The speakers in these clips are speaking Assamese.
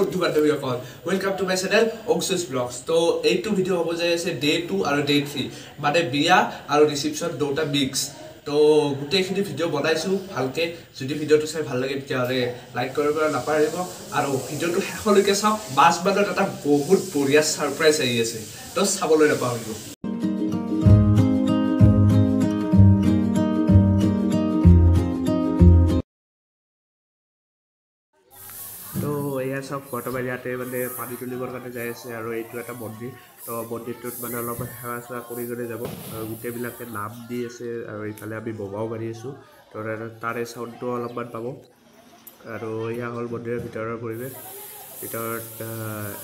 বন্ধু বান্ধৱীসকল welcome to my channel Anshush blogs. তো এইটো ভিডিও হ'ব যে আছে ডে 2 আৰু ডে 3 মানে বিয়া আৰু ৰিসেপশন দুটা মিক্স। তো গোটেইখিনি ভিডিও বনাইছো ভালকে। যদি ভিডিওটো চাই ভাল লাগে তেতিয়াহ'লে লাইক কৰিব নাপাহৰিব আৰু ভিডিওটো শেষলৈকে চাওক। বাজবানত এটা বহুত বঢ়িয়া সাৰপ্ৰাইজ আহি আছে, তো চাবলৈ নাপাহৰিব। তো এয়া সব বৰ্তমান ইয়াতে মানে পানী তুলিবৰ কাৰণে যাই আছে আৰু এইটো এটা মন্দিৰ। তো মন্দিৰটোত মানে অলপ সেৱা চেৱা কৰি যাব আৰু গোটেইবিলাকে নাম দি আছে আৰু এইফালে আমি বোমাও মাৰি আছোঁ। তো তাৰে চাউণ্ডটো অলপমান পাব। আৰু এয়া হ'ল মন্দিৰৰ ভিতৰৰ পৰিৱেশ। ভিতৰত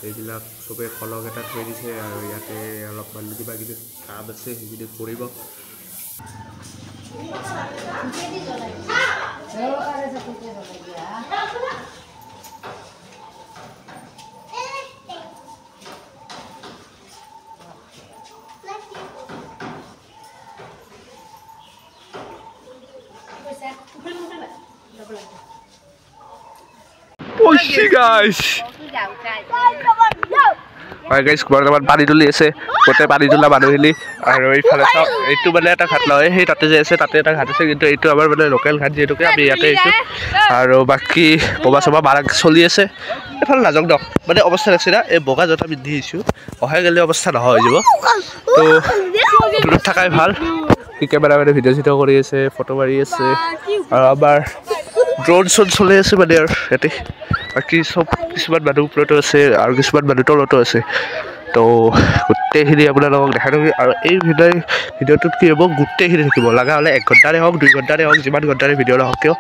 এইবিলাক চবে কলম এটা থৈ দিছে আৰু ইয়াতে অলপমান কিবা কিবি কাম আছে সেইখিনি কৰিব। বৰ্তমান পানী তুলি আছে গোটেই পানী তোলা মানুহখিনি। আৰু এইফালে চাওক, এইটো মানে এটা ঘাট লয়, সেই তাতে যে আছে তাতে এটা ঘাট আছে, কিন্তু এইটো আমাৰ মানে লোকেল ঘাট যিহেতুকে আমি ইয়াতে আহিছোঁ। আৰু বাকী বগা চবা মাৰা চলি আছে। এইফালে নাযাওক দক, মানে অৱস্থা আছে না, এই বগা জোতা পিন্ধি আহিছোঁ, অহাই গ'লে অৱস্থা নোহোৱা হৈ যাব। তো দূৰত থকাই ভাল। কি কেমেৰা মানে ভিডিঅ' চিডিঅ' কৰি আছে, ফটো মাৰি আছে আৰু আমাৰ ড্ৰোন শ্বট চলি আছে মানে আৰু ইয়াতে। বাকী চব কিছুমান মানুহ ওপৰতো আছে আৰু কিছুমান মানুহ তলতো আছে। তো গোটেইখিনি আপোনালোকক দেখাই থাকিব। আৰু এই ভিডিঅ'টোত কি হ'ব, গোটেইখিনি থাকিব লগা হ'লে 1 ঘণ্টাৰে হওক 2 ঘণ্টাৰে হওক, যিমান ঘণ্টাৰে ভিডিঅ' নহওক কিয়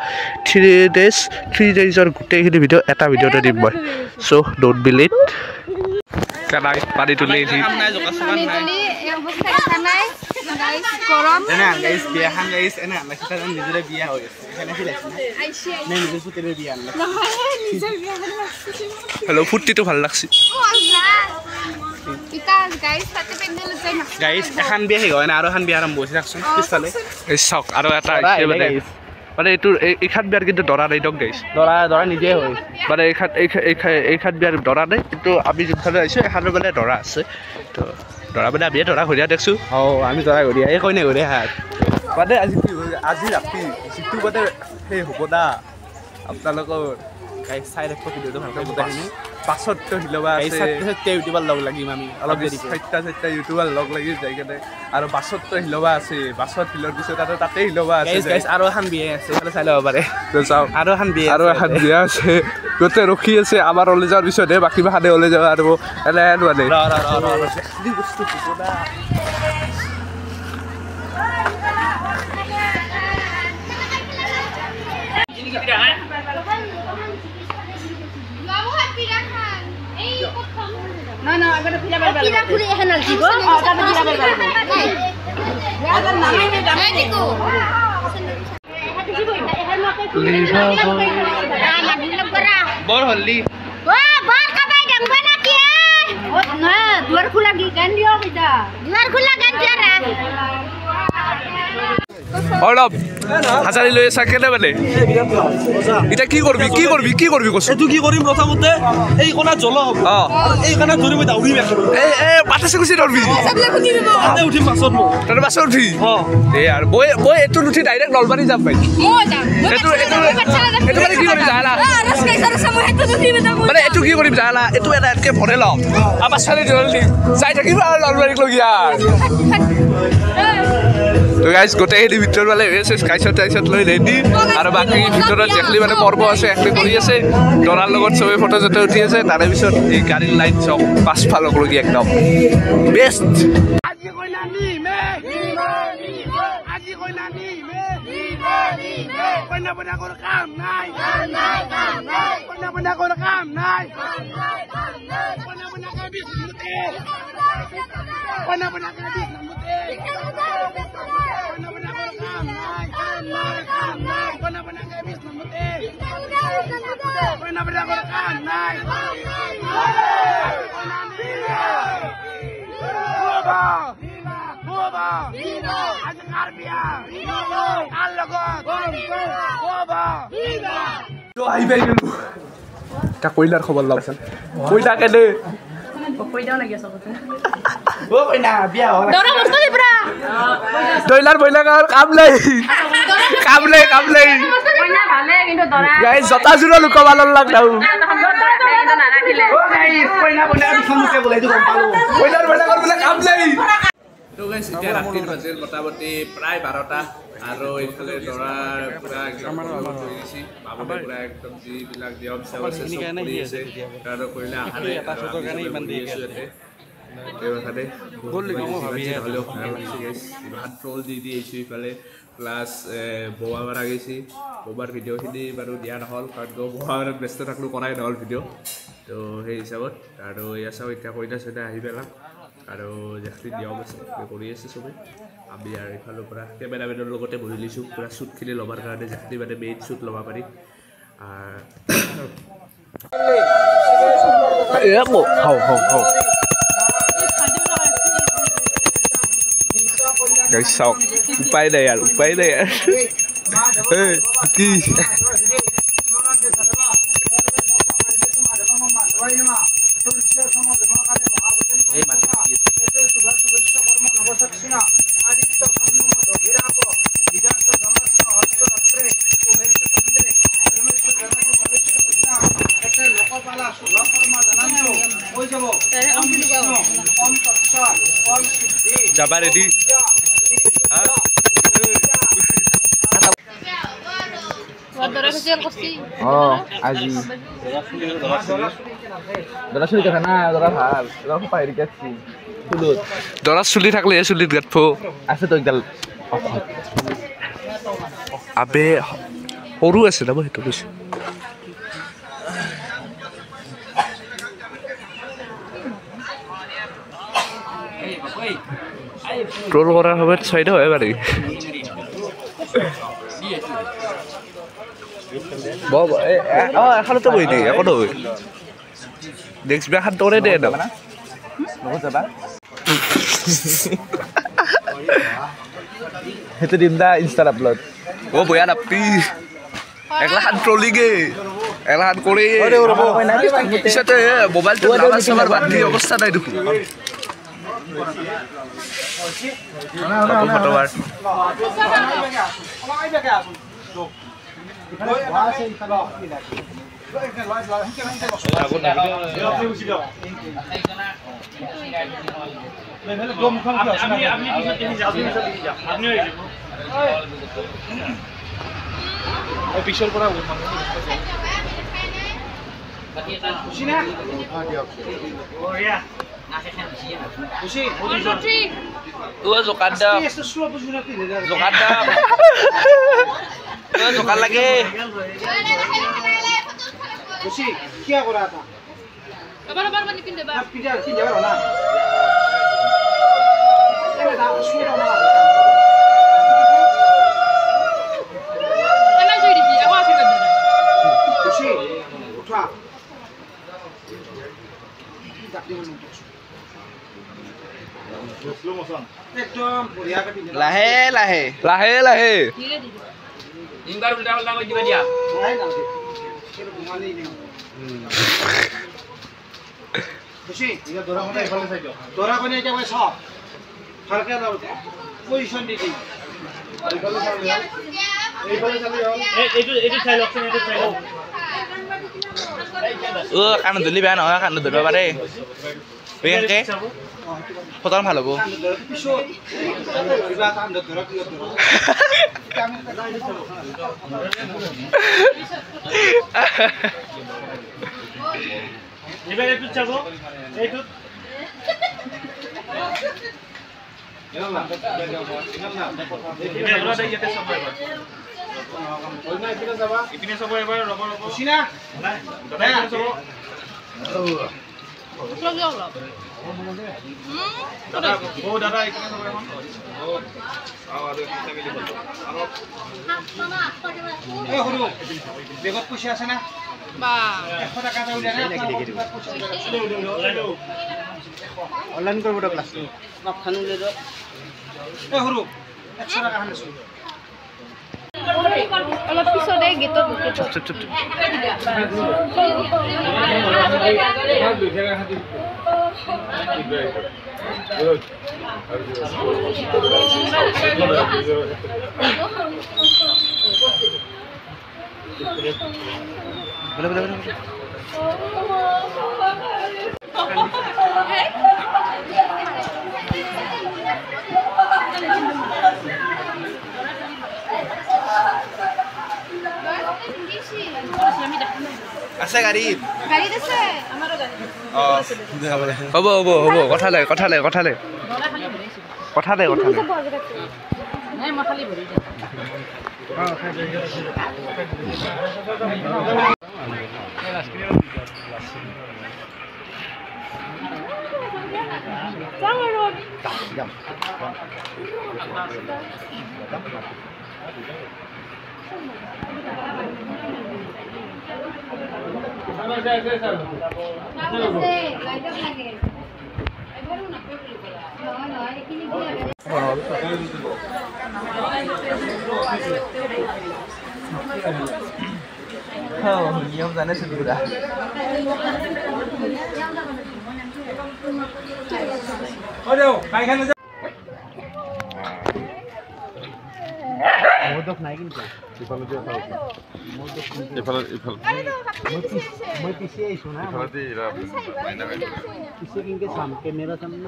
3 ডেইজৰ গোটেইখিনি ভিডিঅ' এটা ভিডিঅ'তে দিম মই। চ' ডোন্ট বি লেট। পানী তুলি হেল্ল' ফূৰ্তিটো ভাল লাগছে গাইজ। এখন বিয়া শেষ হয় না আৰু এখন বিয়া আৰম্ভ হৈছে চাওকচোন পিছফালে। চাওক আৰু এটা মানে এইটো এইখান বিয়াৰ কিন্তু দৰা নাই দক গাইছ। দৰা নিজে হয় মানে এইখান বিয়াৰ দৰা নাই, কিন্তু আমি যোনফালে আহিছোঁ এখানৰ মানে দৰা আছে। তো দৰা মানে আমিয়ে দৰা ঘূৰিয়া দেখছোঁ। আমি দৰা ঘূৰিয়া এই কইনে ঘূৰিয়া হাত মানে আজি ৰাতি যিটো মানে সেই হ'ব না আপোনালোকৰ গাইজ চাই ৰাখিব ভিডিঅ'টো ভালকৈ গোটেইখিনি। পাছততো হিলবা আছে, ইউটিউবাৰ লগ লাগিম আমি অলপ দেৰি, 4টা ইউটিউবাৰ লগ লাগি যাই কেনে। আৰু বাছততো হিলবা আছে, বাছত হিলৰ পিছত আৰু তাতে হিলবা আছে। আৰু এখন বিয়া আছে, চাই ল'ব পাৰে। চাওক আৰু এখন বিয়া আছে, গোটেই ৰখি আছে আমাৰ ওলাই যোৱাৰ পিছতহে বাকী বাহানে ওলাই যাব। আৰু এনে মানে বস্তু হ'ব না। বৰ হলি দুৱাৰ খোলা গান দিয় অলপ হাজাৰী লৈ আছা কেনে মানে এতিয়া কি কৰিবি কৈছো। এইটো কি কৰিম প্ৰথমতে এই কোণা জ্বলক, এই কোণা ধৰি মই দাউৰিম পাতাছে গুচি ধৰবি উঠিম বাছত মই তাতে বাছত উঠি আৰু মই এইটো উঠি ডাইৰেক্ট নলবাৰী যাম পাই। এইটো মানে কি কৰিম জানা, মানে এইটো কি কৰিম জানা, এইটো এটা এনকে ভৰে ল'ম আমাৰ ছোৱালী জলদি যাই থাকিব আৰু নলবাৰীক লগীয়া। তো গাইজ গোটেইখিনি ভিতৰত মানে কাইছত লৈ ৰেডি। আৰু বাকী ভিতৰত যেখলি মানে পৰ্ব আছে এখলি কৰি আছে, দৰাৰ লগত চবে ফটো চটো উঠি আছে। তাৰে পিছত এই গাড়ীৰ লাইট চক পাঁচফালক লগি একদম বেষ্ট। এটা কইলাৰ খবৰ লওকচোন কইলা কেনে দৈলাৰ বইলাৰ কাম নাই গাইজ জোতা জোৰা লোক বালৰ লাগ দাও এতিয়া ৰাতিৰ বাজিল মোটামুটি প্ৰায় 12টা আৰু এইফালে দৰাৰ পুৰা একদম বাবুলে পুৰা একদম যিবিলাক নিয়ম চিয়ম আছে চব কৰি আছে আৰু কৰিলে আহাৰে ভাত ট্ৰল দি আহিছোঁ ইফালে প্লাছ বোৱা মাৰা গৈছে বোৱাৰ ভিডিঅ'খিনি বাৰু দিয়া নহ'ল কাৰণ বোৱাৰ ব্যস্ত থাকিলোঁ কৰাই নহ'ল ভিডিঅ' তো সেই হিচাপত আৰু এয়া চাওঁ এতিয়া কইনা চইনা আহি পেলাম আৰু যিখিনি নিয়ম আছে কৰি আছে চবেই আমি আৰু এইফালৰ পৰা কেমেৰামেনৰ লগতে বহি লৈছোঁ পূৰা শ্বুটখিনি ল'বৰ কাৰণে যিখিনি মানে মেইন শ্বুট ল'ব পাৰি চাওক উপায় নাই আৰু কি যাবা ৰেডি আজি দৰা চুলি কথা না দৰা ভাল দৰা পাহৰি গেছি দৰা চুলি থাকলে চুলিত গাঁঠব আছে তো একডাল আবে সৰু আছে না মই সেইটো কৈছো ট্ৰল কৰাৰ সময়ত চাইড হয় বাৰু এখনতো বহি দিয়ে একো নহয় নেক্সট বিয়াখন তোৰে দে যাবা সেইটো দিম দা ইনষ্টাত আপলোড বয়া নাপি একলাখান ট্ৰলিগে একলাখান কৰি পিছতে মোবাইলটো চাবাৰ বাদ দি অৱস্থা নাই দেখোন পিছৰ পৰা জোকান লাগে লাহে লাহে লাহে লাহে ইংগাৰ উল্টা উল্টা কৰি দিবা দিয়া খুশি ইয়া দৰাখনে ইফালে চাই দিও দৰাখনে এতিয়া মই সব ফাৰকে দাও পজিশন দি দি ইফালে চাই দিও এইফালে চাই দিও এইটো চাই লওকচোন এইটো চাই লওক কাণ ধুলি বেয়া নহয় কাণ ধুব পাৰে বেংকে ফটোখন ভাল হ'ব এবাৰ একটু চাবো এইটু বেগত পইচা আছে না অনলাইন কৰিব ক্লাছ অলপ পিছতে গেটত আছে গাড়ীত আছে আমাৰো গাড়ী হ'ব হ'ব হ'ব কথা নাই নাই মই খালি ভৰি নিয়ম জানে চুলিৰা মদক নাই কিন্তু ইফালে দিয়া খাও মই পিছে আইছো না পিছে কিনকে সাম ক্যামেরা সামনে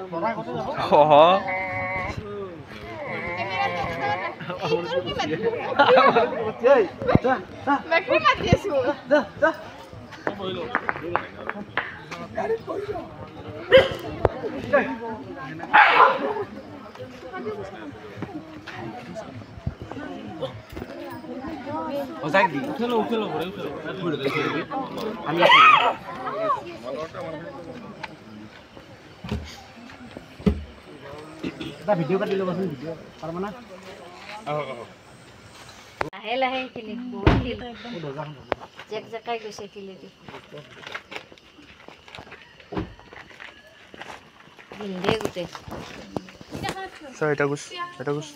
ভিডিও কাটি ল'বচোন ভিডিও পাৰব না লাহে লাহে খেলি বহুত খেল জেক জেকাই গৈছে খেলিটো হিন্দে গোটেই এটা গুছ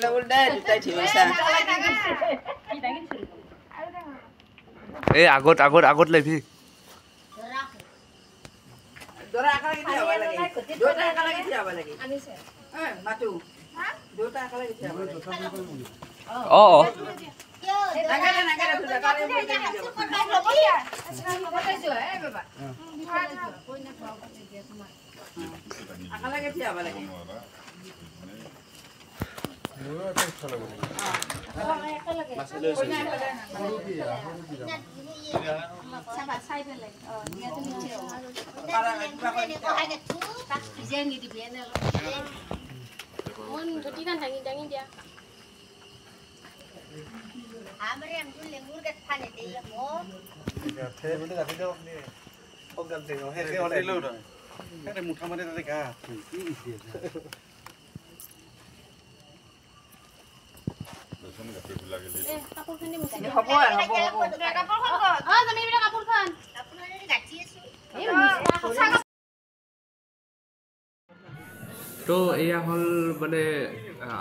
ডাবল দে দুটাই ঠিকছা এই আগত লেভি দৰা আকালে কি হ'ব লাগে দুটা আকালে কি হ'ব লাগে আনিছে মাটু দুটা আকালে কি হ'ব লাগে নাগাৰে দুটা কালে বৈ যাব আকালে কি হ'ব লাগে তো এয়া হল মানে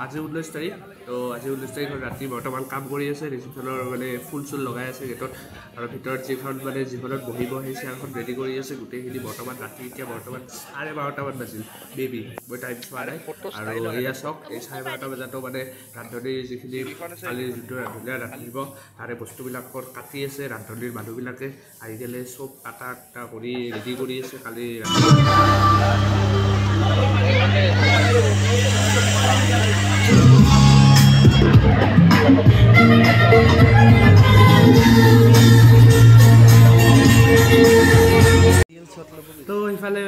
আজি 19 তাৰিখ তো আজি 19 তাৰিখৰ ৰাতি বৰ্তমান কাম কৰি আছে ৰিসেপশনৰ মানে ফুল লগাই আছে গেটত আৰু ভিতৰত যিখনত বহিব সেই চেয়াৰখন ৰেডি কৰি আছে গোটেইখিনি বৰ্তমান ৰাতি এতিয়া বৰ্তমান 12:30 মান বাজিল বেবি মই টাইম চোৱা নাই আৰু এয়া চক এই 12:30 বজাতো মানে ৰান্ধনীৰ যিখিনি কালি যিটো ৰান্ধনীয়ে ৰান্ধিব তাৰে বস্তুবিলাকৰ কাটি আছে ৰান্ধনীৰ মানুহবিলাকে আহি গ'লে চব কাটা কৰি ৰেডি কৰি আছে কালি তো ইফালে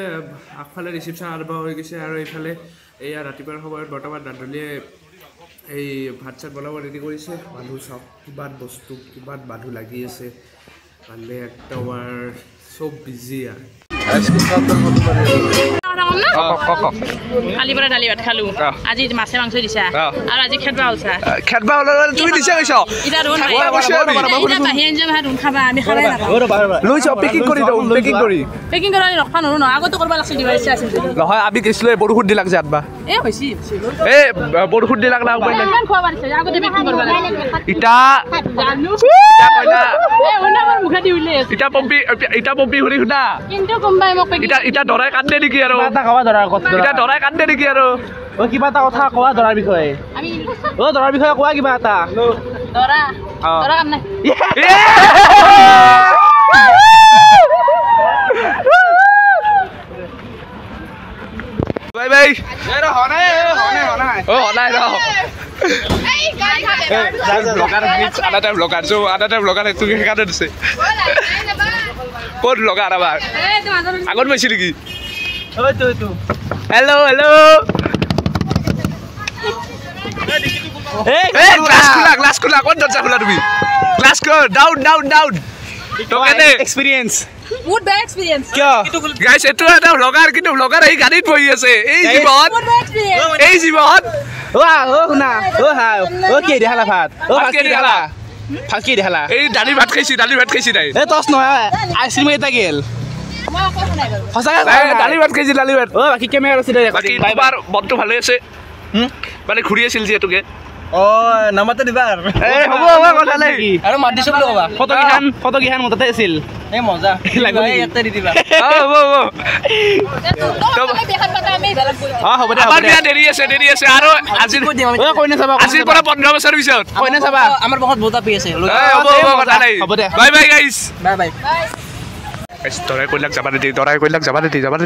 আগফালে ৰিচিপশ্যন আৰম্ভ হৈ গৈছে আৰু ইফালে এয়া ৰাতিপুৱাৰ সময়ত বৰ্তমান ৰান্ধনীয়ে এই ভাত চাত বনাব ৰেডি কৰিছে মানুহ চাওক কিমান বস্তু কিমান মানুহ লাগি আছে মানে একদম চব বিজি আৰু কালি পৰা দালি ভাত খালো আজি মাছে মাংস দিছা আৰু আজি খেদবা হলছা খেদবা তুমি দিছে কৈছ ইটা ৰোন বাহি আনজা ভাত খাবা আমি খালাই নাপাওঁ লৈ যাও পেকিং কৰি দাও পেকিং কৰা ৰখা নৰো ন আগতে কৰবা লাগছিল দিবা ইচ্ছা আছিল যদি নহয় আমি গৈছিলো বৰষুণ দিলাক যে আতবা এ হৈছি এ বৰষুণ দিলাক না উপায় নাই ইমান খোৱা পাৰিছে আগতে পেকিং কৰবা লাগছিল ইটা জানো কইনা এ ওনা মোৰ মুখে দি উলে ইটা পম্পি শুনি শুনা কিন্তু কোনবাই মোক পেকিং ইটা দৰাই কান্দে নেকি আৰু এটা কবা দৰাৰ কথা ইটা দৰাই কান্দে নেকি আৰু ও কিবা এটা কথা কোৱা দৰাৰ বিষয়ে আমি ও দৰাৰ বিষয়ে কোৱা কিবা এটা দৰা দৰা কাম নাই বাই বাই হনাই ও নাই ৰ ব্লগাৰ তোক সেইকাৰণে দিছে ক'ত ব্লগাৰ আবাৰ আগত পাইছি নেকি হেল্ল' ক্লাছ খোলা ক'ত দৰ্জা খোলা তুমি ক্লাছ কৰ ডাউন এক্সপেৰিয়েন্স বহুত বেয়া এক্সপেৰিয়েন্স কিয় গাইছ এইটো এটা ব্লগাৰ কিন্তু ব্লগাৰ এই গাড়ীত বহি আছে এই জীৱন ও শুনা ও হা ও কি দেখালা ভাত ও ভাত কি দেখালা এই দালি ভাত খাইছি তাই এ তছ নহয় আইসক্রিম এটা গেল মই আকৌ শুনাই বাৰু সঁচাকে দালি ভাত খাইছি ও বাকি কেমেৰা আছে দে বাকী তোমাৰ মনটো ভালে আছে মানে ঘূৰি আছিল যিহেতুকে ও নামাতে দিবাৰ হ'ব কথা নাই আৰু মাত দিছ বুলি কবা ফটো কিখান মততে আছিল এই মজা লাগব ইয়াতে দি দিবা হ'ব দেখাত পাতা আমি বেলেগ বলি হ'ব দে আমাৰ বিয়া দেৰি আছে আৰু আজিৰ ও কইনা চাবা আজিৰ পৰা 15 বছৰ পিছত কইনা চাবা আমাৰ বহুত বহুত আপি আছে হ'ব কথা নাই হ'ব দে বাই বাই গাইছ বাই বাই দৰাই কৈলাক যাবা নিদি